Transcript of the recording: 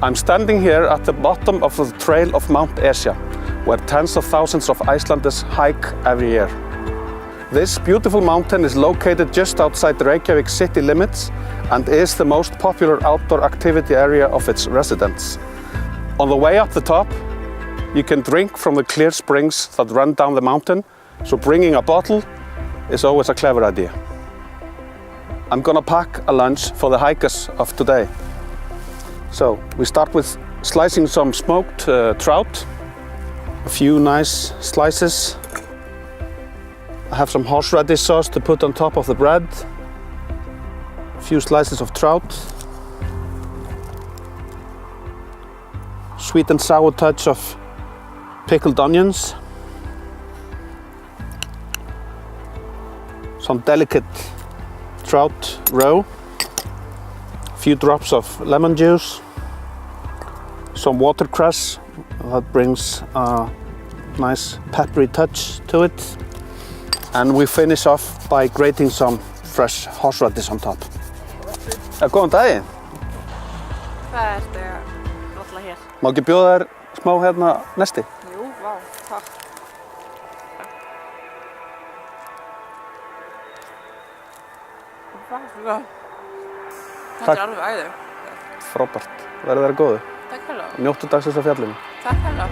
I'm standing here at the bottom of the trail of Mount Esja, where tens of thousands of Icelanders hike every year. This beautiful mountain is located just outside the Reykjavik city limits and is the most popular outdoor activity area of its residents. On the way up the top, you can drink from the clear springs that run down the mountain, so bringing a bottle is always a clever idea. I'm gonna pack a lunch for the hikers of today. So we start with slicing some smoked trout, a few nice slices. I have some horseradish sauce to put on top of the bread, a few slices of trout, sweet and sour touch of pickled onions, some delicate trout roe, a few drops of lemon juice, some watercress that brings a nice peppery touch to it, and we finish off by grating some fresh horseradish on top. Góðan daginn. Hvað ertu að rolla hér? Má ekki bjóða þér smá hérna nesti? Jú, vá, takk. Vá, þetta er alveg æði. Frábært. Verðu þér góðu. Takk hella. Njóttu dagsins á fjallinu. Takk hella.